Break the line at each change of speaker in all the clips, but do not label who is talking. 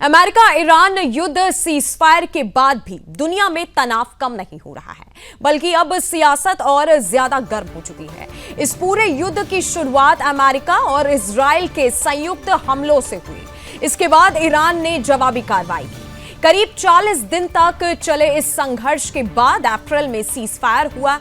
America Iran युद्ध ceasefire के बाद भी दुनिया में तनाव कम नहीं हो रहा है, बल्कि अब सियासत और ज्यादा गर्म हो चुकी है। इस पूरे युद्ध की शुरुआत अमेरिका और इजराइल के संयुक्त हमलों से हुई। इसके बाद ईरान ने जवाबी कार्रवाई की। करीब 40 दिन तक चले इस संघर्ष के बाद अप्रैल में सीजफायर हुआ,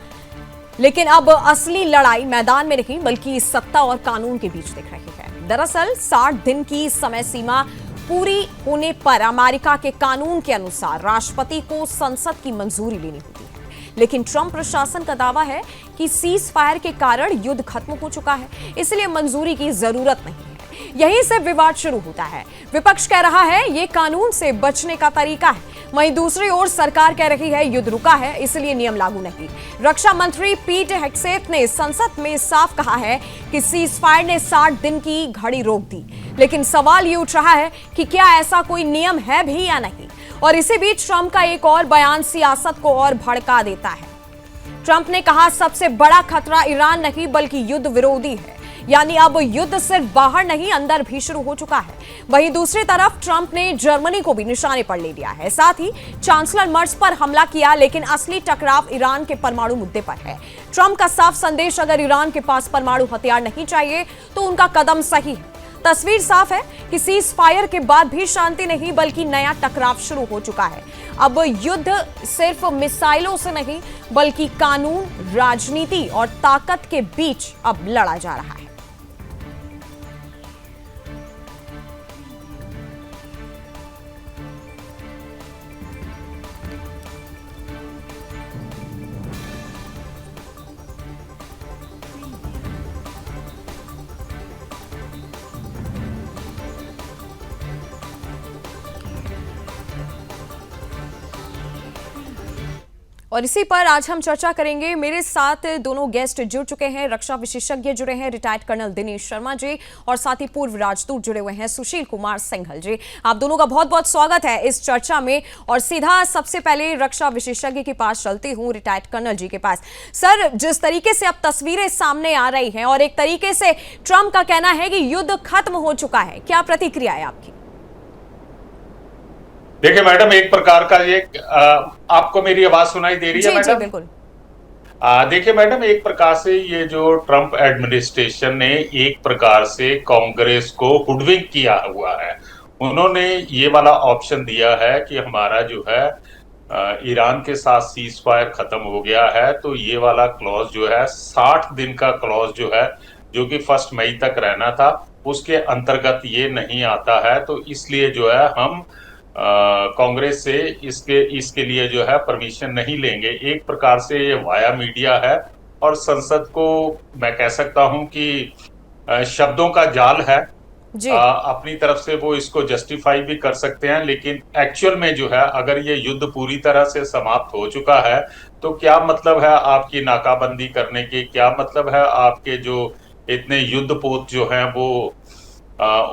लेकिन अब असली लड़ाई मैदान में नहीं बल्कि सत्ता और कानून के बीच दिख रही है। दरअसल 60 दिन की समय सीमा पूरी होने पर अमेरिका के कानून के अनुसार राष्ट्रपति को संसद की मंजूरी लेनी होती है, लेकिन ट्रंप प्रशासन का दावा है कि सीज फायर के कारण युद्ध खत्म हो चुका है, इसलिए मंजूरी की जरूरत नहीं है। यहीं से विवाद शुरू होता है। विपक्ष कह रहा है ये कानून से बचने का तरीका है, वहीं दूसरी ओर सरकार कह रही है युद्ध रुका है इसलिए नियम लागू नहीं। रक्षा मंत्री पीट हेग्सेथ ने संसद में साफ कहा है कि सीज फायर ने 60 दिन की घड़ी रोक दी, लेकिन सवाल ये उठ रहा है कि क्या ऐसा कोई नियम है भी या नहीं। और इसी बीच ट्रंप का एक और बयान सियासत को और भड़का देता है। ट्रंप ने कहा सबसे बड़ा खतरा ईरान नहीं बल्कि युद्ध विरोधी है, यानी अब युद्ध सिर्फ बाहर नहीं अंदर भी शुरू हो चुका है। वहीं दूसरी तरफ ट्रंप ने जर्मनी को भी निशाने पर ले लिया है, साथ ही चांसलर मर्ज पर हमला किया, लेकिन असली टकराव ईरान के परमाणु मुद्दे पर है। ट्रंप का साफ संदेश, अगर ईरान के पास परमाणु हथियार नहीं चाहिए तो उनका कदम सही है। तस्वीर साफ है कि सीज फायर के बाद भी शांति नहीं बल्कि नया टकराव शुरू हो चुका है। अब युद्ध सिर्फ मिसाइलों से नहीं बल्कि कानून, राजनीति और ताकत के बीच अब लड़ा जा रहा है। और इसी पर आज हम चर्चा करेंगे। मेरे साथ दोनों गेस्ट जुड़ चुके हैं। रक्षा विशेषज्ञ जुड़े हैं रिटायर्ड कर्नल दिनेश शर्मा जी, और साथ ही पूर्व राजदूत जुड़े हुए हैं सुशील कुमार सिंघल जी। आप दोनों का बहुत बहुत स्वागत है इस चर्चा में। और सीधा सबसे पहले रक्षा विशेषज्ञ के पास चलती हूँ, रिटायर्ड कर्नल जी के पास। सर, जिस तरीके से अब तस्वीरें सामने आ रही हैं और एक तरीके से ट्रंप का कहना है कि युद्ध खत्म हो चुका है, क्या प्रतिक्रिया है आपकी?
देखिए मैडम, एक प्रकार का ये आपको मेरी आवाज सुनाई दे रही है मैडम?
जी बिल्कुल।
देखिए मैडम, एक प्रकार से ये जो ट्रंप एडमिनिस्ट्रेशन ने एक प्रकार से कांग्रेस को हुडविंक किया हुआ है। उन्होंने ये वाला ऑप्शन दिया है कि हमारा जो है ईरान के साथ सीज फायर खत्म हो गया है, तो ये वाला क्लॉज जो है 60 दिन का क्लॉज जो है, जो कि 1 मई तक रहना था, उसके अंतर्गत ये नहीं आता है। तो इसलिए जो है हम कांग्रेस से इसके लिए जो है परमिशन नहीं लेंगे। एक प्रकार से ये वाया मीडिया है और संसद को मैं कह सकता हूं कि शब्दों का जाल है। अपनी तरफ से वो इसको जस्टिफाई भी कर सकते हैं, लेकिन एक्चुअल में जो है अगर ये युद्ध पूरी तरह से समाप्त हो चुका है तो क्या मतलब है आपकी नाकाबंदी करने के, क्या मतलब है आपके जो इतने युद्धपोत जो हैं वो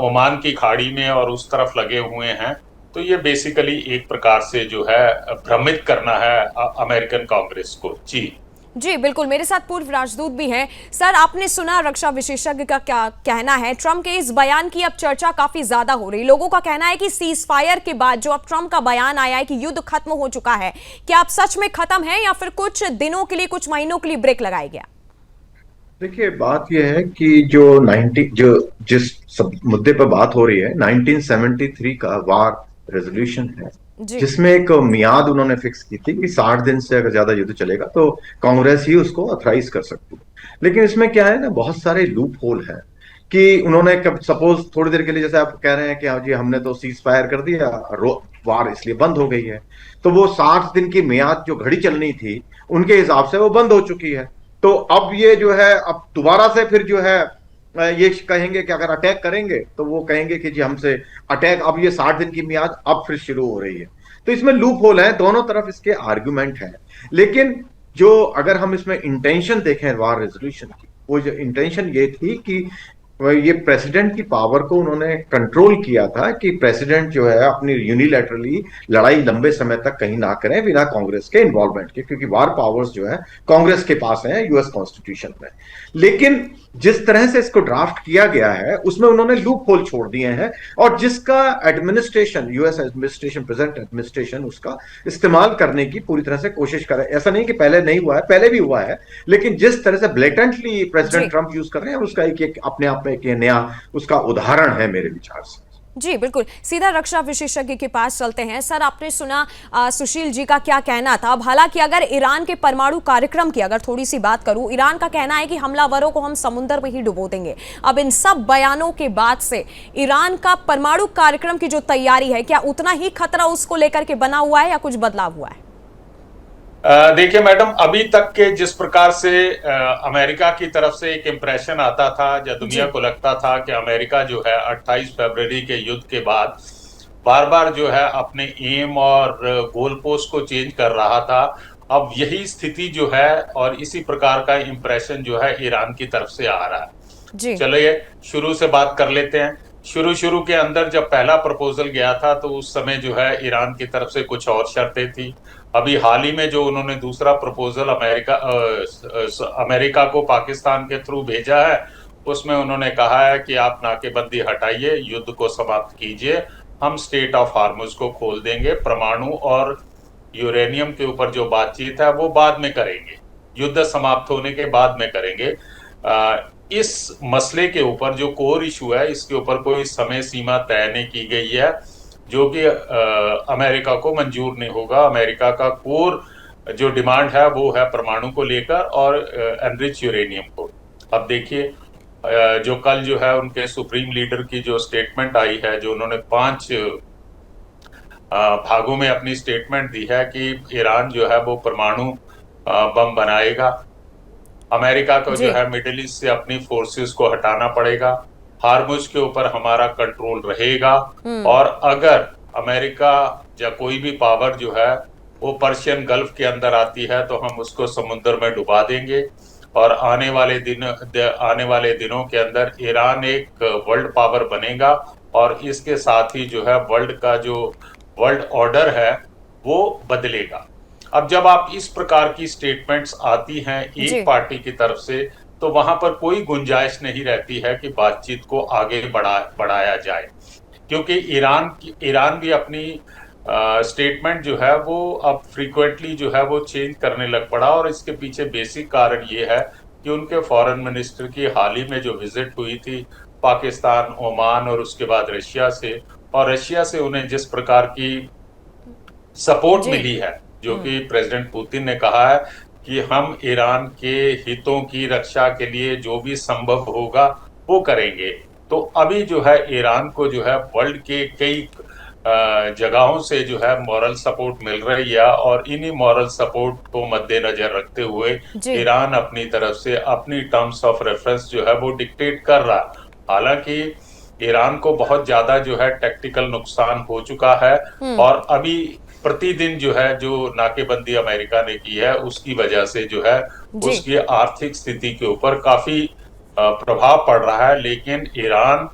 ओमान की खाड़ी में और उस तरफ लगे हुए हैं। तो ये बेसिकली एक प्रकार से जो है भ्रमित करना है अमेरिकन कांग्रेस को। जी
बिल्कुल। मेरे साथ पूर्व राजदूत भी हैं। सर, आपने सुना रक्षा विशेषज्ञ का क्या कहना है? ट्रंप के इस बयान की अब चर्चा काफी ज्यादा हो रही। लोगों का कहना है कि सीज फायर के बाद जो अब ट्रंप का बयान आया है कि युद्ध खत्म हो चुका है, क्या अब सच में खत्म है या फिर कुछ दिनों के लिए, कुछ महीनों के लिए ब्रेक लगाया गया?
देखिए, बात यह है कि जिस मुद्दे पर बात हो रही है 1973 का वार रेजोल्यूशन है, जिसमें एक मियाद उन्होंने फिक्स की थी कि 60 दिन से अगर ज्यादा युद्ध चलेगा तो कांग्रेस ही उसको ऑथराइज कर सकती है। लेकिन इसमें क्या है ना, बहुत सारे लूप होल है कि उन्होंने सपोज थोड़ी देर के लिए, जैसे आप कह रहे हैं कि हाँ जी हमने तो सीज फायर कर दिया, वार इसलिए बंद हो गई है, तो वो 60 दिन की मियाद जो घड़ी चलनी थी उनके हिसाब से वो बंद हो चुकी है। तो अब ये जो है अब दोबारा से फिर जो है ये कहेंगे कि अगर अटैक करेंगे तो वो कहेंगे कि जी हमसे अटैक, अब ये 60 दिन की मियाद अब फिर शुरू हो रही है। तो इसमें लूप होल है, दोनों तरफ इसके आर्गुमेंट है। लेकिन जो अगर हम इसमें इंटेंशन देखें वार रेजोल्यूशन की, वो जो इंटेंशन ये थी कि ये प्रेसिडेंट की पावर को उन्होंने कंट्रोल किया था कि प्रेसिडेंट जो है अपनी यूनिलैटरली लड़ाई लंबे समय तक कहीं ना करें बिना कांग्रेस के इन्वॉल्वमेंट के, क्योंकि वार पावर्स जो है कांग्रेस के पास है यूएस कॉन्स्टिट्यूशन में। लेकिन जिस तरह से इसको ड्राफ्ट किया गया है उसमें उन्होंने लूप होल छोड़ दिए हैं, और जिसका administration, US administration, present administration उसका इस्तेमाल करने की पूरी तरह से कोशिश कर रहा है। ऐसा नहीं कि पहले नहीं हुआ है, पहले भी हुआ है, लेकिन जिस तरह से ब्लेटेंटली प्रेसिडेंट ट्रंप यूज कर रहे हैं उसका एक अपने आप में एक नया उसका उदाहरण है मेरे विचार से।
जी बिल्कुल, सीधा रक्षा विशेषज्ञ के पास चलते हैं। सर, आपने सुना सुशील जी का क्या कहना था। अब हालांकि अगर ईरान के परमाणु कार्यक्रम की अगर थोड़ी सी बात करूं, ईरान का कहना है कि हमलावरों को हम समुद्र में ही डुबो देंगे। अब इन सब बयानों के बाद से ईरान का परमाणु कार्यक्रम की जो तैयारी है, क्या उतना ही खतरा उसको लेकर के बना हुआ है या कुछ बदलाव हुआ है?
देखिए मैडम, अभी तक के जिस प्रकार से अमेरिका की तरफ से एक इम्प्रेशन आता था, जब दुनिया को लगता था कि अमेरिका जो है 28 फरवरी के युद्ध के बाद बार बार जो है अपने एम और गोल पोस्ट को चेंज कर रहा था, अब यही स्थिति जो है और इसी प्रकार का इम्प्रेशन जो है ईरान की तरफ से आ रहा है। चलिए शुरू से बात कर लेते हैं। शुरू के अंदर जब पहला प्रपोजल गया था तो उस समय जो है ईरान की तरफ से कुछ और शर्तें थी। अभी हाल ही में जो उन्होंने दूसरा प्रपोजल अमेरिका को पाकिस्तान के थ्रू भेजा है, उसमें उन्होंने कहा है कि आप नाकेबंदी हटाइए, युद्ध को समाप्त कीजिए, हम स्टेट ऑफ हार्मुज को खोल देंगे, परमाणु और यूरेनियम के ऊपर जो बातचीत है वो बाद में करेंगे, युद्ध समाप्त होने के बाद में करेंगे। इस मसले के ऊपर जो कोर इशू है, इसके ऊपर कोई समय सीमा तय नहीं की गई है, जो कि अमेरिका को मंजूर नहीं होगा। अमेरिका का कोर जो डिमांड है वो है परमाणु को लेकर और एनरिच यूरेनियम को। अब देखिए जो कल जो है उनके सुप्रीम लीडर की जो स्टेटमेंट आई है, जो उन्होंने 5 भागों में अपनी स्टेटमेंट दी है कि ईरान जो है वो परमाणु बम बनाएगा, अमेरिका को जो है मिडिल ईस्ट से अपनी फोर्सेस को हटाना पड़ेगा, हार्मुज के ऊपर हमारा कंट्रोल रहेगा, और अगर अमेरिका या कोई भी पावर जो है वो पर्शियन गल्फ के अंदर आती है तो हम उसको समुद्र में डुबा देंगे, और आने वाले दिनों के अंदर ईरान एक वर्ल्ड पावर बनेगा, और इसके साथ ही जो है वर्ल्ड का जो वर्ल्ड ऑर्डर है वो बदलेगा। अब जब आप इस प्रकार की स्टेटमेंट्स आती हैं एक पार्टी की तरफ से, तो वहां पर कोई गुंजाइश नहीं रहती है कि बातचीत को आगे बढ़ाया जाए, क्योंकि ईरान भी अपनी स्टेटमेंट जो है वो अब फ्रीक्वेंटली जो है वो चेंज करने लग पड़ा। और इसके पीछे बेसिक कारण ये है कि उनके फॉरेन मिनिस्टर की हाल ही में जो विजिट हुई थी पाकिस्तान, ओमान और उसके बाद रशिया से, और रशिया से उन्हें जिस प्रकार की सपोर्ट मिली है, जो कि प्रेसिडेंट पुतिन ने कहा है कि हम ईरान के हितों की रक्षा के लिए जो भी संभव होगा वो करेंगे। तो अभी जो है ईरान को जो है वर्ल्ड के कई जगहों से जो है मॉरल सपोर्ट मिल रही है, और इन्हीं मॉरल सपोर्ट को मद्देनजर रखते हुए ईरान अपनी तरफ से अपनी टर्म्स ऑफ रेफरेंस जो है वो डिक्टेट कर रहा है। हालांकि ईरान को बहुत ज्यादा जो है टैक्टिकल नुकसान हो चुका है, और अभी प्रतिदिन जो है जो नाकेबंदी अमेरिका ने की है उसकी वजह से जो है उसकी आर्थिक स्थिति के ऊपर काफी प्रभाव पड़ रहा है। लेकिन ईरान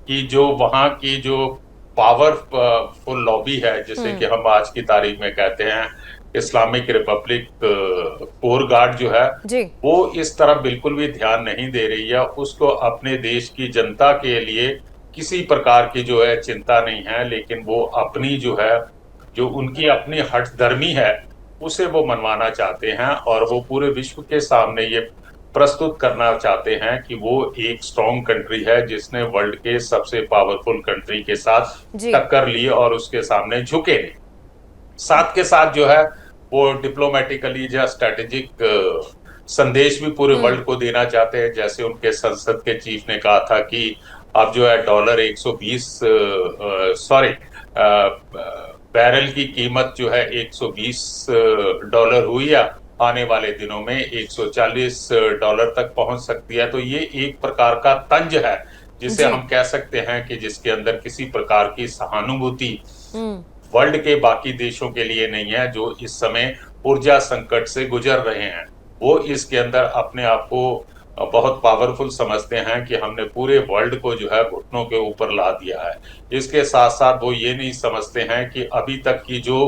की जो वहां की जो पावरफुल लॉबी है, जिसे कि हम आज की तारीख में कहते हैं इस्लामिक रिपब्लिक कोर गार्ड जो है, वो इस तरफ बिल्कुल भी ध्यान नहीं दे रही है। उसको अपने देश की जनता के लिए किसी प्रकार की जो है चिंता नहीं है, लेकिन वो अपनी जो है जो उनकी अपनी हठधर्मी है उसे वो मनवाना चाहते हैं, और वो पूरे विश्व के सामने ये प्रस्तुत करना चाहते हैं कि वो एक स्ट्रॉन्ग कंट्री है जिसने वर्ल्ड के सबसे पावरफुल कंट्री के साथ टक्कर ली और उसके सामने झुके नहीं। साथ के साथ जो है वो डिप्लोमेटिकली या स्ट्रेटेजिक संदेश भी पूरे वर्ल्ड को देना चाहते हैं। जैसे उनके संसद के चीफ ने कहा था कि अब जो है बैरल की कीमत जो है $120 हुई है, आने वाले दिनों में $140 तक पहुंच सकती है। तो ये एक प्रकार का तंज है जिसे हम कह सकते हैं कि जिसके अंदर किसी प्रकार की सहानुभूति वर्ल्ड के बाकी देशों के लिए नहीं है, जो इस समय ऊर्जा संकट से गुजर रहे हैं। वो इसके अंदर अपने आप को बहुत पावरफुल समझते हैं कि हमने पूरे वर्ल्ड को जो है घुटनों के ऊपर ला दिया है। इसके साथ साथ वो ये नहीं समझते हैं कि अभी तक की जो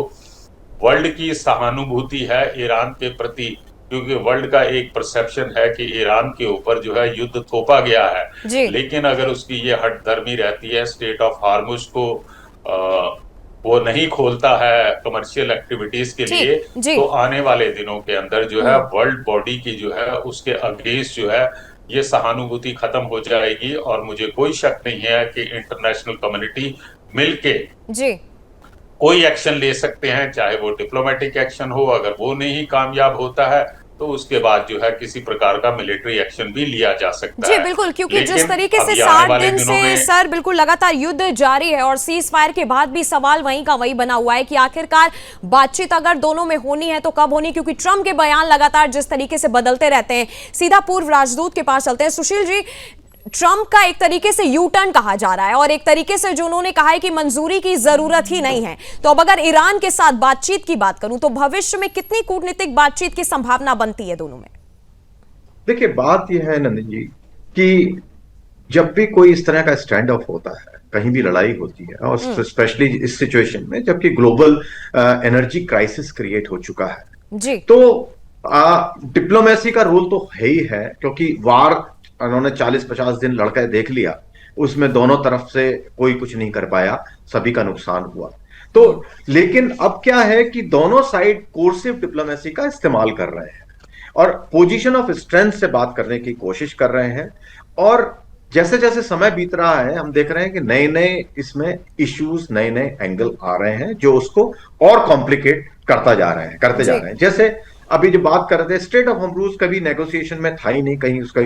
वर्ल्ड की सहानुभूति है ईरान के प्रति, क्योंकि वर्ल्ड का एक परसेप्शन है कि ईरान के ऊपर जो है युद्ध थोपा गया है, लेकिन अगर उसकी ये हठधर्मी रहती है, स्टेट ऑफ हार्मुज को वो नहीं खोलता है कमर्शियल एक्टिविटीज के लिए, तो आने वाले दिनों के अंदर जो है वर्ल्ड बॉडी की जो है उसके अगेंस्ट जो है ये सहानुभूति खत्म हो जाएगी। और मुझे कोई शक नहीं है कि इंटरनेशनल कम्युनिटी मिलके कोई एक्शन ले सकते हैं, चाहे वो डिप्लोमेटिक एक्शन हो। अगर वो नहीं कामयाब होता है तो उसके बाद जो है किसी प्रकार का मिलिट्री एक्शन भी लिया जा सकता है।
जी बिल्कुल, क्योंकि जिस तरीके से 60 दिन से सर बिल्कुल लगातार युद्ध जारी है और सीज फायर के बाद भी सवाल वहीं का वहीं बना हुआ है कि आखिरकार बातचीत अगर दोनों में होनी है तो कब होनी, क्योंकि ट्रम्प के बयान लगातार जिस तरीके से बदलते रहते हैं। सीधा पूर्व राजदूत के पास चलते हैं। सुशील जी, ट्रम्प का एक तरीके से यू टर्न कहा जा रहा है और एक तरीके से जो उन्होंने कहा है कि मंजूरी की जरूरत ही नहीं है, तो अब अगर ईरान के साथ बातचीत की बात करूं तो भविष्य में कितनी कूटनीतिक बातचीत की संभावना बनती है दोनों में?
देखिए, बात यह है नंदन जी कि जब भी कोई इस तरह का स्टैंड ऑफ होता है, कहीं भी लड़ाई होती है, और स्पेशली इस सिचुएशन में जबकि ग्लोबल एनर्जी क्राइसिस क्रिएट हो चुका है जी, तो डिप्लोमेसी का रोल तो है ही है, क्योंकि वार उन्होंने 40-50 दिन लड़का देख लिया, उसमें दोनों तरफ से कोई कुछ नहीं कर पाया, सभी का नुकसान हुआ। तो लेकिन अब क्या है कि दोनों साइड कोर्सिव डिप्लोमेसी का इस्तेमाल कर रहे हैं और पोजीशन ऑफ स्ट्रेंथ से बात करने की कोशिश कर रहे हैं। और जैसे जैसे समय बीत रहा है हम देख रहे हैं कि नए नए इसमें इश्यूज, नए नए एंगल आ रहे हैं जो उसको और कॉम्प्लिकेट करते जा रहे हैं। जैसे अभी जो बात कर रहे थे, स्टेट ऑफ हॉर्मुज कभी नेगोशिएशन में था ही नहीं, कहीं उसका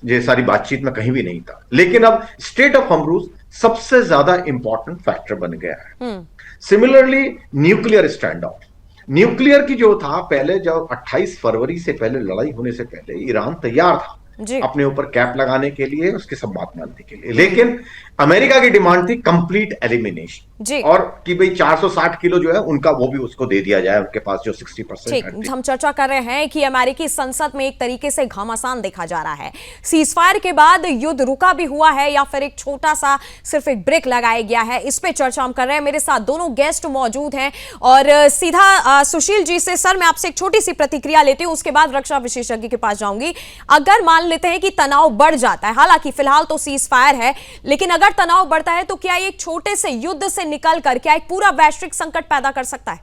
ये सारी बातचीत में कहीं भी नहीं था, लेकिन अब स्टेट ऑफ हॉर्मुज सबसे ज्यादा इंपॉर्टेंट फैक्टर बन गया है। Similarly nuclear stand of, nuclear की जो था पहले, जब 28 फरवरी से पहले लड़ाई होने से पहले ईरान तैयार था अपने ऊपर कैप लगाने के लिए, उसकी सब बात मानने के लिए, लेकिन अमेरिका की डिमांड थी कंप्लीट एलिमिनेशन, और कि भाई 460 किलो जो है उनका वो भी उसको दे दिया जाए, उनके पास जो 60%।
हम चर्चा कर रहे हैं कि अमेरिकी संसद में एक तरीके से घमासान देखा जा रहा है। सीजफायर के बाद युद्ध रुका भी हुआ है या फिर एक छोटा सा सिर्फ एक ब्रेक लगाया गया है, इस पे चर्चा हम कर रहे हैं। मेरे साथ दोनों गेस्ट मौजूद हैं और सीधा सुशील जी से सर मैं आपसे एक छोटी सी प्रतिक्रिया लेती हूं, उसके बाद रक्षा विशेषज्ञ के पास जाऊंगी। अगर मान लेते हैं कि तनाव बढ़ जाता है, हालांकि फिलहाल तो सीज फायर है, लेकिन अगर तनाव बढ़ता है तो क्या एक छोटे से युद्ध से निकल कर क्या एक पूरा वैश्विक संकट पैदा कर सकता है?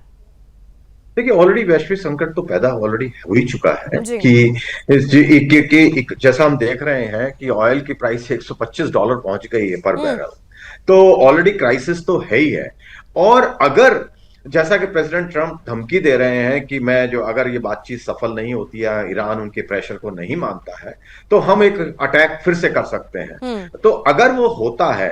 देखिए, ऑलरेडी वैश्विक संकट तो पैदा ऑलरेडी हो ही चुका है कि जैसा हम देख रहे हैं कि ऑयल की प्राइस $125 पहुंच गई है पर बैरल, तो ऑलरेडी क्राइसिस तो है ही है। और अगर जैसा कि प्रेसिडेंट ट्रंप धमकी दे रहे हैं कि मैं जो अगर ये बातचीत सफल नहीं होती है, ईरान उनके प्रेशर को नहीं मानता है, तो हम एक अटैक फिर से कर सकते हैं। तो अगर वो होता है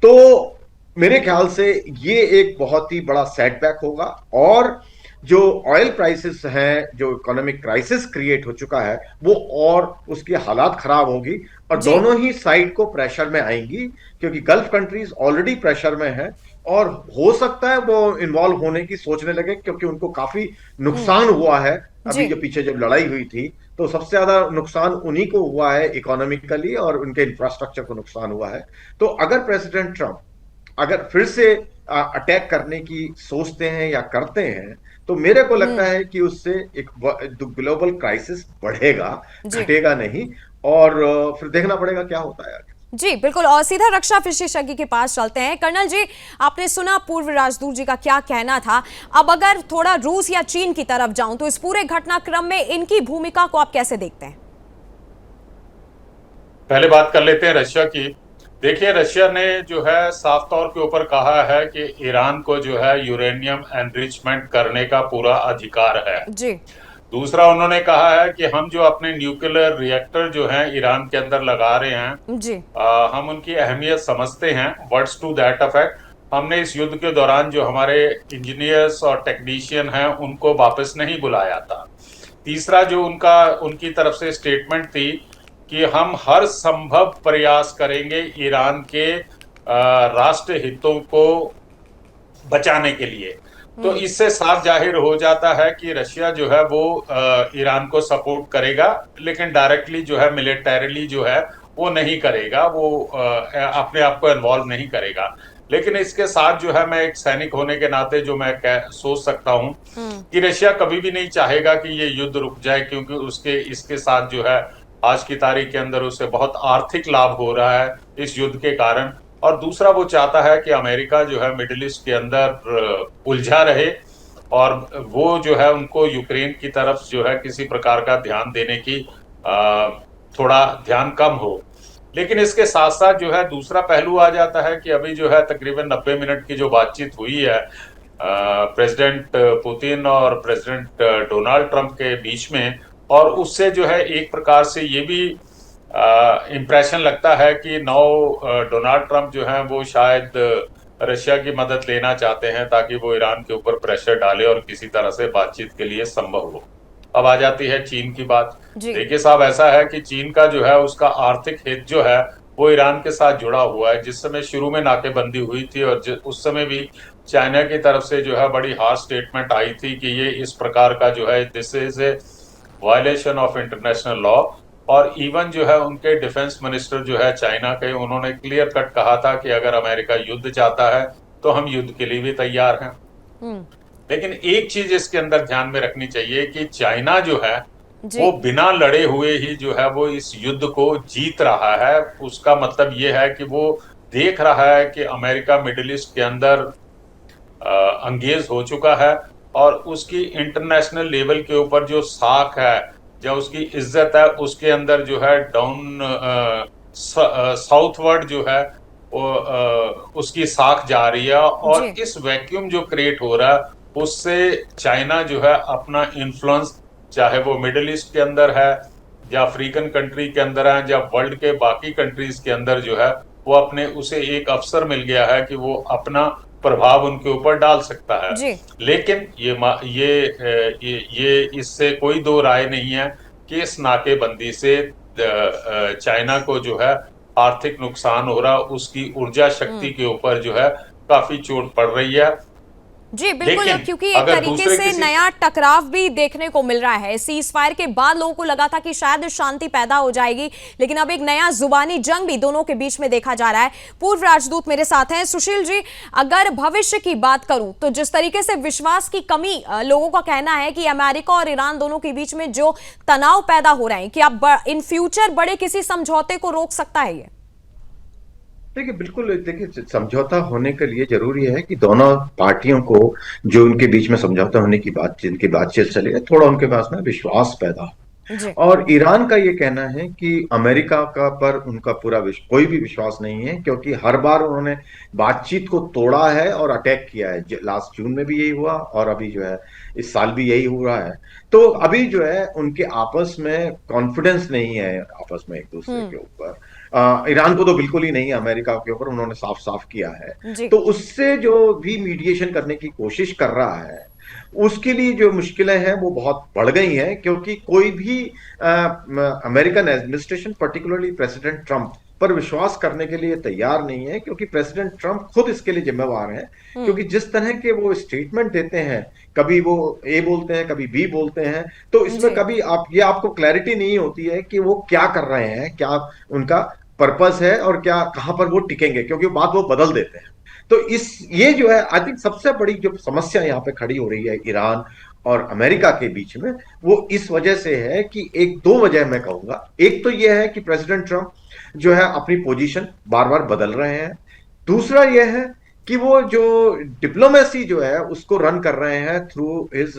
तो मेरे ख्याल से ये एक बहुत ही बड़ा सेटबैक होगा, और जो ऑयल प्राइसेस हैं, जो इकोनॉमिक क्राइसिस क्रिएट हो चुका है, वो और उसकी हालात खराब होगी और दोनों ही साइड को प्रेशर में आएंगी, क्योंकि गल्फ कंट्रीज ऑलरेडी प्रेशर में है और हो सकता है वो इन्वॉल्व होने की सोचने लगे, क्योंकि उनको काफी नुकसान हुआ है। अभी जो पीछे जब लड़ाई हुई थी तो सबसे ज्यादा नुकसान उन्हीं को हुआ है इकोनॉमिकली, और उनके इंफ्रास्ट्रक्चर को नुकसान हुआ है। तो अगर प्रेसिडेंट ट्रंप अगर फिर से अटैक करने की सोचते हैं या करते हैं, तो मेरे को लगता है कि उससे एक ग्लोबल क्राइसिस बढ़ेगा, घटेगा नहीं, और फिर देखना पड़ेगा क्या होता है।
जी बिल्कुल, और सीधा रक्षा विशेषज्ञ के पास चलते हैं। कर्नल जी, आपने सुना पूर्व राजदूत जी का क्या कहना था। अब अगर थोड़ा रूस या चीन की तरफ जाऊं तो इस पूरे घटनाक्रम में इनकी भूमिका को आप कैसे देखते हैं?
पहले बात कर लेते हैं रशिया की। देखिए, रशिया ने जो है साफ तौर के ऊपर कहा है कि ईरान को जो है यूरेनियम एनरिचमेंट करने का पूरा अधिकार है जी। दूसरा, उन्होंने कहा है कि हम जो अपने न्यूक्लियर रिएक्टर जो हैं ईरान के अंदर लगा रहे हैं जी, हम उनकी अहमियत समझते हैं। Words to that effect. हमने इस युद्ध के दौरान जो हमारे इंजीनियर्स और टेक्नीशियन हैं उनको वापस नहीं बुलाया था। तीसरा, जो उनकी तरफ से स्टेटमेंट थी कि हम हर संभव प्रयास करेंगे ईरान के राष्ट्र हितों को बचाने के लिए। तो इससे साफ जाहिर हो जाता है कि रशिया जो है वो ईरान को सपोर्ट करेगा, लेकिन डायरेक्टली जो है मिलिटरीली जो है वो नहीं करेगा, वो अपने आप को इन्वॉल्व नहीं करेगा। लेकिन इसके साथ जो है, मैं एक सैनिक होने के नाते जो मैं सोच सकता हूं कि रशिया कभी भी नहीं चाहेगा कि ये युद्ध रुक जाए, क्योंकि उसके इसके साथ जो है आज की तारीख के अंदर उसे बहुत आर्थिक लाभ हो रहा है इस युद्ध के कारण। और दूसरा, वो चाहता है कि अमेरिका जो है मिडिल ईस्ट के अंदर उलझा रहे, और वो जो है उनको यूक्रेन की तरफ जो है किसी प्रकार का ध्यान देने की थोड़ा ध्यान कम हो। लेकिन इसके साथ साथ जो है दूसरा पहलू आ जाता है कि अभी जो है तकरीबन 90 मिनट की जो बातचीत हुई है प्रेसिडेंट पुतिन और प्रेसिडेंट डोनाल्ड ट्रंप के बीच में, और उससे जो है एक प्रकार से ये भी इम्प्रेशन लगता है कि डोनाल्ड ट्रंप जो है वो शायद रशिया की मदद लेना चाहते हैं ताकि वो ईरान के ऊपर प्रेशर डाले और किसी तरह से बातचीत के लिए संभव हो। अब आ जाती है चीन की बात। देखिए साहब, ऐसा है कि चीन का जो है उसका आर्थिक हित जो है वो ईरान के साथ जुड़ा हुआ है। जिस समय शुरू में नाकेबंदी हुई थी और उस समय भी चाइना की तरफ से जो है बड़ी हार्श स्टेटमेंट आई थी कि ये इस प्रकार का जो है this is a violation of international law. और इवन जो है उनके डिफेंस मिनिस्टर जो है चाइना के, उन्होंने क्लियर कट कहा था कि अगर अमेरिका युद्ध चाहता है तो हम युद्ध के लिए भी तैयार हैं। लेकिन एक चीज इसके अंदर ध्यान में रखनी चाहिए कि चाइना जो है वो बिना लड़े हुए ही जो है वो इस युद्ध को जीत रहा है। उसका मतलब ये है कि वो देख रहा है कि अमेरिका मिडिल ईस्ट के अंदर अंगेज हो चुका है, और उसकी इंटरनेशनल लेवल के ऊपर जो साख है, जो उसकी इज्जत है, उसके अंदर जो है डाउन साउथवर्ड जो है वो उसकी साख जा रही है। और इस वैक्यूम जो क्रिएट हो रहा है उससे चाइना जो है अपना इन्फ्लुएंस, चाहे वो मिडिल ईस्ट के अंदर है या अफ्रीकन कंट्री के अंदर है या वर्ल्ड के बाकी कंट्रीज के अंदर जो है वो अपने, उसे एक अवसर मिल गया है कि वो अपना प्रभाव उनके ऊपर डाल सकता है। लेकिन ये इससे कोई दो राय नहीं है कि इस नाकेबंदी से चाइना को जो है आर्थिक नुकसान हो रहा, उसकी ऊर्जा शक्ति के ऊपर जो है काफी चोट पड़ रही है।
जी बिल्कुल, क्योंकि एक तरीके से नया टकराव भी देखने को मिल रहा है। सीज फायर के बाद लोगों को लगा था कि शायद शांति पैदा हो जाएगी, लेकिन अब एक नया जुबानी जंग भी दोनों के बीच में देखा जा रहा है। पूर्व राजदूत मेरे साथ हैं। सुशील जी, अगर भविष्य की बात करूं तो जिस तरीके से विश्वास की कमी लोगों का कहना है कि अमेरिका और ईरान दोनों के बीच में जो तनाव पैदा हो रहे हैं, कि अब इन फ्यूचर बड़े किसी समझौते को रोक सकता है ये?
देखिए बिल्कुल, देखिए समझौता होने के लिए जरूरी है कि दोनों पार्टियों को जो उनके बीच में समझौता होने की बात, जिनकी बातचीत चलेगा, थोड़ा उनके पास में विश्वास पैदा हो। और ईरान का ये कहना है कि अमेरिका का पर उनका पूरा कोई भी विश्वास नहीं है, क्योंकि हर बार उन्होंने बातचीत को तोड़ा है और अटैक किया है। लास्ट जून में भी यही हुआ और अभी जो है इस साल भी यही हो रहा है। तो अभी जो है उनके आपस में कॉन्फिडेंस नहीं है, आपस में एक दूसरे के ऊपर। ईरान को तो बिल्कुल ही नहीं है, अमेरिका के ऊपर उन्होंने साफ साफ किया है। तो उससे जो भी मीडिएशन करने की कोशिश कर रहा है उसके लिए जो मुश्किलें हैं वो बहुत बढ़ गई हैं, क्योंकि कोई भी American administration, particularly president Trump पर विश्वास करने के लिए तैयार नहीं है, क्योंकि प्रेसिडेंट ट्रंप खुद इसके लिए जिम्मेवार हैं। क्योंकि जिस तरह के वो स्टेटमेंट देते हैं, कभी वो ए बोलते हैं, कभी बी बोलते हैं, तो इसमें कभी आपको क्लैरिटी नहीं होती है कि वो क्या कर रहे हैं, क्या उनका पर्पस है और क्या कहां पर वो टिकेंगे, क्योंकि बात वो बदल देते हैं। तो ये जो है आई थिंक सबसे बड़ी जो समस्या यहाँ पे खड़ी हो रही है ईरान और अमेरिका के बीच में, वो इस वजह से है कि एक दो वजह मैं कहूंगा। एक तो ये है कि प्रेसिडेंट ट्रंप जो है अपनी पोजीशन बार बार बदल रहे हैं। दूसरा यह है कि वो जो डिप्लोमेसी जो है उसको रन कर रहे हैं थ्रू हिज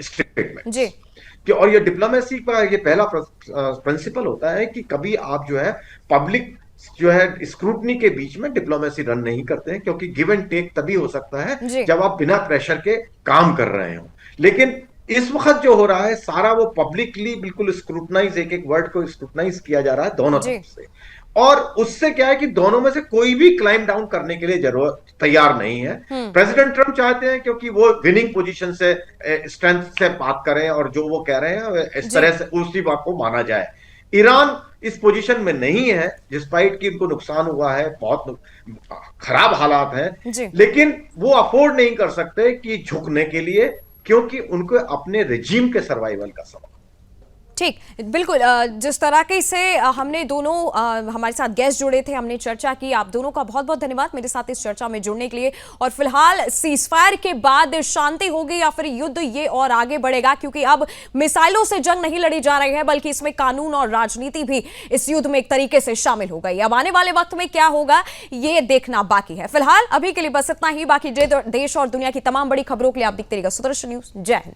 स्टेटमेंट। और ये डिप्लोमेसी का ये पहला प्रिंसिपल होता है कि कभी आप जो है पब्लिक जो है स्क्रूटनी के बीच में डिप्लोमेसी रन नहीं करते हैं, क्योंकि गिव एंड टेक तभी हो सकता है जब आप बिना प्रेशर के काम कर रहे हो। लेकिन इस वक्त जो हो रहा है सारा वो पब्लिकली बिल्कुल स्क्रूटनाइज, एक एक वर्ड को स्क्रूटनाइज किया जा रहा है दोनों तरफ से। और उससे क्या है कि दोनों में से कोई भी क्लाइम डाउन करने के लिए जरूरत तैयार नहीं है। प्रेसिडेंट ट्रंप चाहते हैं क्योंकि वो विनिंग पोजीशन से, स्ट्रेंथ से बात करें और जो वो कह रहे हैं इस तरह से उसी बात को माना जाए। ईरान इस पोजीशन में नहीं है, डिस्पाइट कि उनको नुकसान हुआ है, बहुत खराब हालात
जी।
हैं, लेकिन वो अफोर्ड नहीं कर सकते कि झुकने के लिए, क्योंकि उनको अपने रिजीम के सर्वाइवल का सवाल।
ठीक, बिल्कुल। जिस तरह के से हमने दोनों हमारे साथ गेस्ट जुड़े थे, हमने चर्चा की, आप दोनों का बहुत बहुत धन्यवाद मेरे साथ इस चर्चा में जुड़ने के लिए। और फिलहाल सीजफायर के बाद शांति होगी या फिर युद्ध ये और आगे बढ़ेगा, क्योंकि अब मिसाइलों से जंग नहीं लड़ी जा रही है, बल्कि इसमें कानून और राजनीति भी इस युद्ध में एक तरीके से शामिल हो गई। अब आने वाले वक्त में क्या होगा ये देखना बाकी है। फिलहाल अभी के लिए बस इतना ही। बाकी देश और दुनिया की तमाम बड़ी खबरों के लिए आप देखते रहिएगा सुदर्शन न्यूज। जय हिंद।